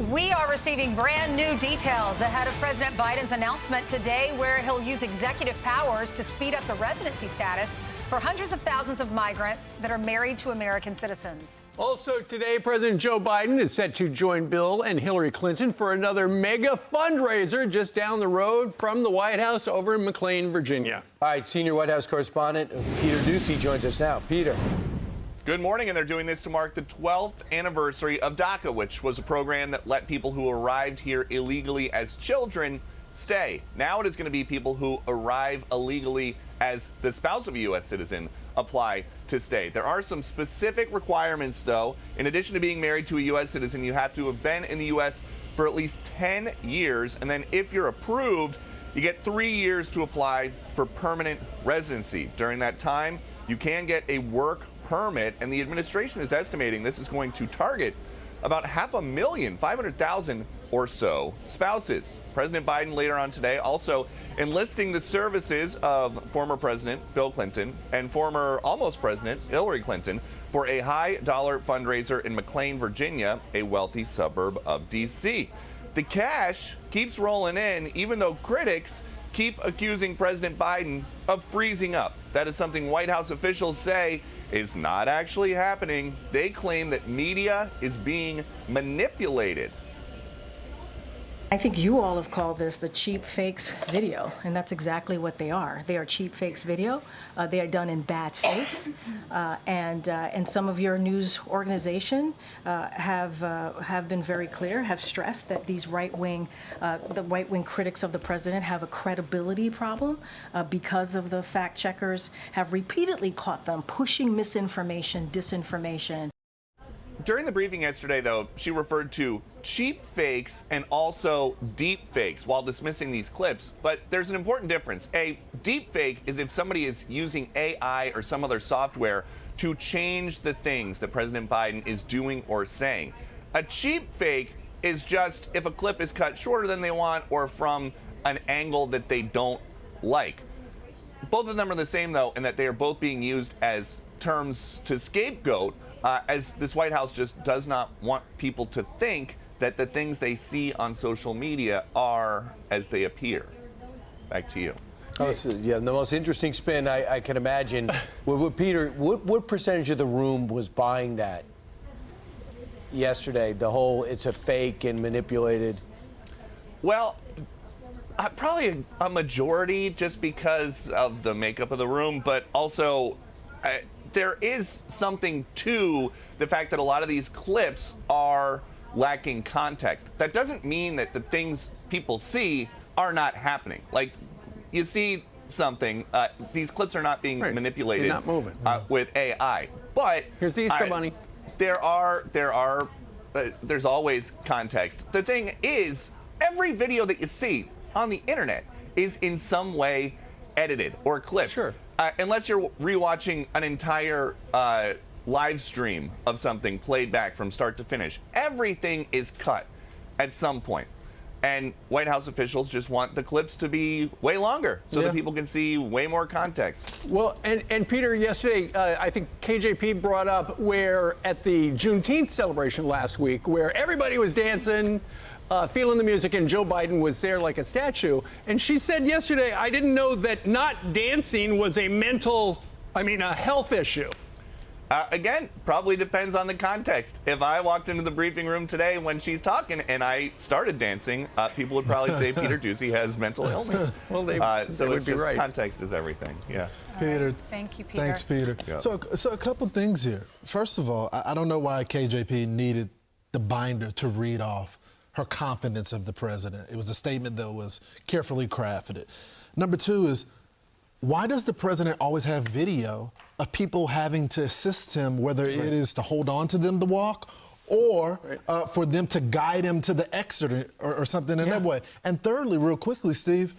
We are receiving brand new details ahead of President Biden's announcement today where he'll use executive powers to speed up the residency status for hundreds of thousands of migrants that are married to American citizens. Also today, President Joe Biden is set to join Bill and Hillary Clinton for another mega fundraiser just down the road from the White House over in McLean, Virginia. All right, senior White House correspondent Peter Doocy joins us now. Peter. Good morning, and they're doing this to mark the 12th anniversary of DACA, which was a program that let people who arrived here illegally as children stay. Now it is going to be people who arrive illegally as the spouse of a U.S. citizen apply to stay. There are some specific requirements, though. In addition to being married to a U.S. citizen, you have to have been in the U.S. for at least 10 years, and then if you're approved, you get 3 years to apply for permanent residency. During that time, you can get a work permit, and the administration is estimating this is going to target about 500,000 or so spouses. President Biden later on today also enlisting the services of former President Bill Clinton and former almost President Hillary Clinton for a high-dollar fundraiser in McLean, Virginia, a wealthy suburb of D.C. The cash keeps rolling in, even though critics keep accusing President Biden of freezing up. That is something White House officials say is not actually happening. They claim that media is being manipulated. I think you all have called this the cheap fakes video, and that's exactly what they are. They are cheap fakes video. They are done in bad faith, and some of your news organization have been very clear, have stressed that these the right-wing critics of the president have a credibility problem because of the fact checkers have repeatedly caught them pushing misinformation, disinformation. During the briefing yesterday, though, she referred to cheap fakes and also deep fakes while dismissing these clips. But there's an important difference. A deep fake is if somebody is using AI or some other software to change the things that President Biden is doing or saying. A cheap fake is just if a clip is cut shorter than they want or from an angle that they don't like. Both of them are the same, though, in that they are both being used as terms to scapegoat, as this White House just does not want people to think that the things they see on social media are as they appear. Back to you. Oh, yeah, the most interesting spin I can imagine. Peter, what percentage of the room was buying that yesterday? The whole it's a fake and manipulated. Well, probably a majority just because of the makeup of the room, but also there is something to the fact that a lot of these clips are lacking context. That doesn't mean that the things people see are not happening. Like, you see something, these clips are not being manipulated. They're not moving. With AI. But here's the Easter Bunny. There's always context. The thing is, every video that you see on the internet is in some way edited or clipped. Sure. Unless you're rewatching an entire live stream of something played back from start to finish. Everything is cut at some point. And White House officials just want the clips to be way longer so that people can see way more context. Well, and Peter, yesterday, I think KJP brought up where at the Juneteenth celebration last week, where everybody was dancing, feeling the music, and Joe Biden was there like a statue. And she said yesterday, I didn't know that not dancing was a health issue. Again, probably depends on the context. If I walked into the briefing room today when she's talking and I started dancing, people would probably say Peter Doocy has mental illness. Well, they so would it's be just right. Context is everything. Yeah. Peter. Thank you, Peter. Thanks, Peter. Yeah. So a couple things here. First of all, I don't know why KJP needed the binder to read off her confidence of the president. It was a statement that was carefully crafted. Number two is, why does the president always have video of people having to assist him, whether it is to hold on to them to walk or for them to guide him to the exit or something in that way? And thirdly, real quickly, Steve,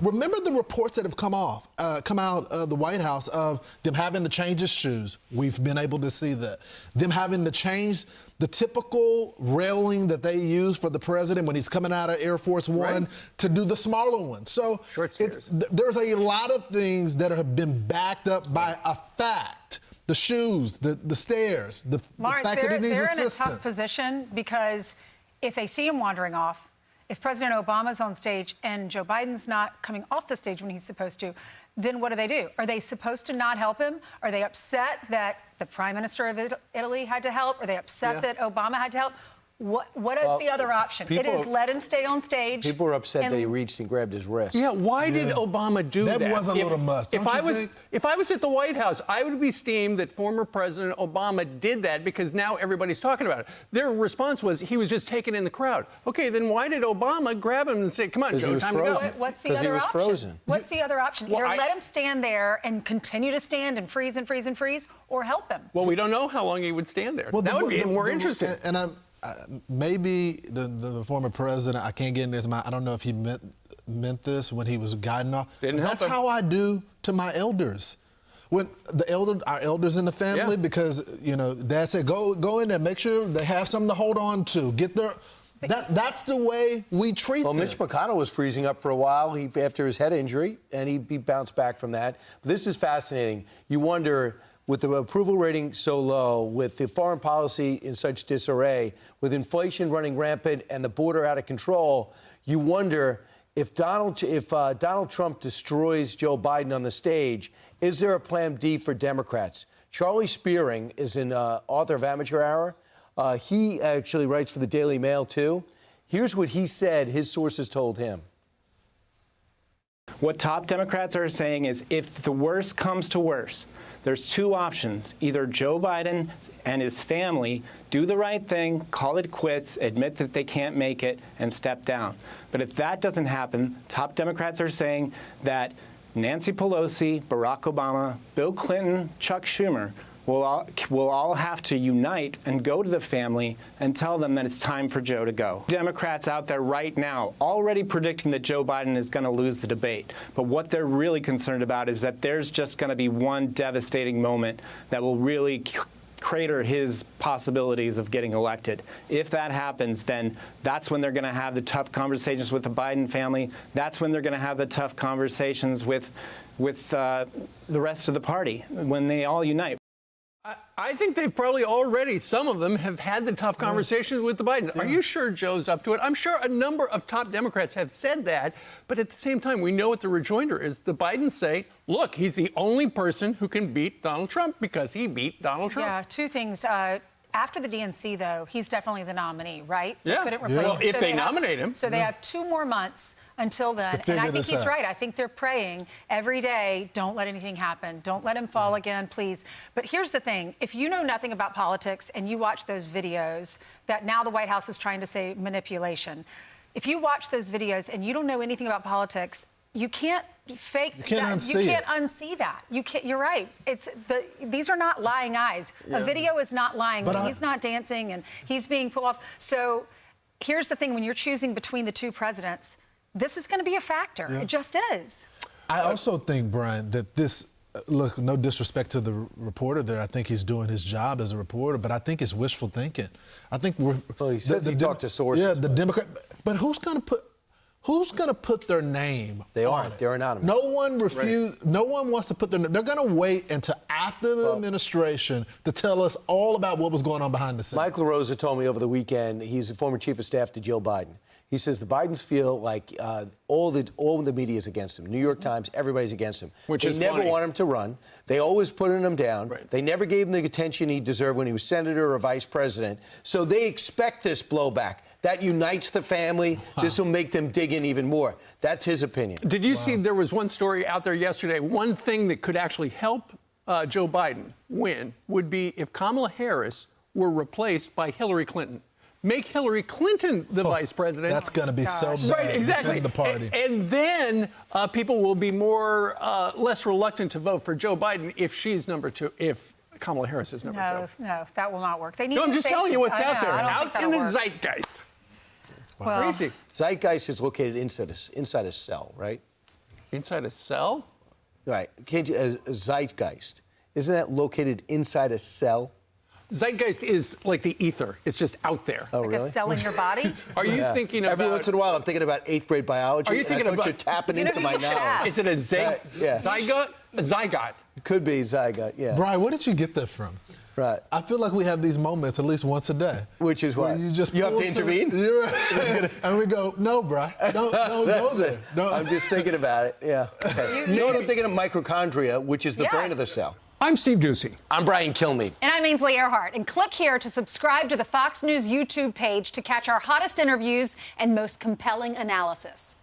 remember the reports that have come out of the White House of them having to change his shoes. We've been able to see that. Them having to change the typical railing that they use for the president when he's coming out of Air Force One to do the smaller one. So there's a lot of things that have been backed up by a fact. The shoes, the stairs, the Lawrence, fact that he needs they're assistance. in a tough position because if they see him wandering off, if President Obama's on stage and Joe Biden's not coming off the stage when he's supposed to, then what do? Are they supposed to not help him? Are they upset that the Prime Minister of Italy had to help? Are they upset that Obama had to help? What is the other option? It is let him stay on stage. People were upset that he reached and grabbed his wrist. Yeah, why did Obama do that? That was a little much. If I was at the White House, I would be steamed that former President Obama did that because now everybody's talking about it. Their response was he was just taken in the crowd. Okay, then why did Obama grab him and say, "Come on, Joe, time to go"? What's the other option? Frozen. What's the other option? Well, Either let him stand there and continue to stand and freeze and freeze and freeze, or help him. Well, we don't know how long he would stand there. Well, that would be more interesting. And maybe the former president, I can't get into this. I don't know if he meant this when he was guiding off. That's how I do to my elders. When our elders in the family, because Dad said, go in there, make sure they have something to hold on to. That's the way we treat them. Well, Mitch McConnell was freezing up for a while after his head injury, and he bounced back from that. But this is fascinating. You wonder, with the approval rating so low, with the foreign policy in such disarray, with inflation running rampant and the border out of control, you wonder if Donald Trump destroys Joe Biden on the stage, is there a plan D for Democrats? Charlie Spearing is an author of Amateur Hour. He actually writes for the Daily Mail, too. Here's what he said his sources told him. What top Democrats are saying is if the worst comes to worst, there's two options. Either Joe Biden and his family do the right thing, call it quits, admit that they can't make it, and step down. But if that doesn't happen, top Democrats are saying that Nancy Pelosi, Barack Obama, Bill Clinton, Chuck Schumer will all have to unite and go to the family and tell them that it's time for Joe to go. Democrats out there right now already predicting that Joe Biden is going to lose the debate. But what they're really concerned about is that there's just going to be one devastating moment that will really crater his possibilities of getting elected. If that happens, then that's when they're going to have the tough conversations with the Biden family. That's when they're going to have the tough conversations with the rest of the party, when they all unite. I think they've probably already, some of them, have had the tough conversations with the Bidens. Are you sure Joe's up to it? I'm sure a number of top Democrats have said that, but at the same time, we know what the rejoinder is. The Bidens say, look, he's the only person who can beat Donald Trump because he beat Donald Trump. Yeah, two things. After the DNC, though, he's definitely the nominee, right? Yeah. They couldn't replace Well, him. if they nominate him. So they have 2 more months until then. And I think he's right. I think they're praying every day, don't let anything happen. Don't let him fall again, please. But here's the thing. If you know nothing about politics and you watch those videos that now the White House is trying to say manipulation, if you watch those videos and you don't know anything about politics, you can't fake that. You can't unsee that. You can't. You're right. These are not lying eyes. Yeah. A video is not lying. He's not dancing and he's being pulled off. So here's the thing: when you're choosing between the two presidents, this is going to be a factor. Yeah. It just is. I also think, Brian, that this. Look, no disrespect to the reporter there. I think he's doing his job as a reporter, but I think it's wishful thinking. I think he says he talked to sources. Yeah, the Democrat. But who's going to put their name? They aren't. They're anonymous. No one refused. Right. No one wants to put their name. They're going to wait until after the administration to tell us all about what was going on behind the scenes. Mike LaRosa told me over the weekend, he's a former chief of staff to Joe Biden. He says the Bidens feel like all the media is against him. New York Times, everybody's against him. They never want him to run. They always putting him down. Right. They never gave him the attention he deserved when he was senator or vice president. So they expect this blowback. That unites the family. Wow. This will make them dig in even more. That's his opinion. Did you see there was one story out there yesterday? One thing that could actually help Joe Biden win would be if Kamala Harris were replaced by Hillary Clinton. Make Hillary Clinton the vice president. That's going to be so bad. Right, exactly. The party. And then people will be less reluctant to vote for Joe Biden if she's number 2, if Kamala Harris is number 2. No, that will not work. They need. No, I'm just telling you what's out there, out in the zeitgeist. Well, crazy. Zeitgeist is located inside a cell, right? Inside a cell? Right. A zeitgeist. Isn't that located inside a cell? Zeitgeist is like the ether. It's just out there. Oh, like really? A cell in your body? Are you thinking about... Every once in a while, I'm thinking about 8th grade biology. Are you thinking about... You're tapping into my knowledge. Is it a zygote? A zygote? It could be zygote, yeah. Brian, where did you get that from? Right. I feel like we have these moments at least once a day. Which is where what? You just you have pull to intervene? You're right. And we go, no, bruh. Don't go there. No. I'm just thinking about it. Yeah. Okay. You know what I'm thinking of? Mitochondria, which is the brain of the cell. I'm Steve Doocy. I'm Brian Kilmeade. And I'm Ainsley Earhart. And click here to subscribe to the Fox News YouTube page to catch our hottest interviews and most compelling analysis.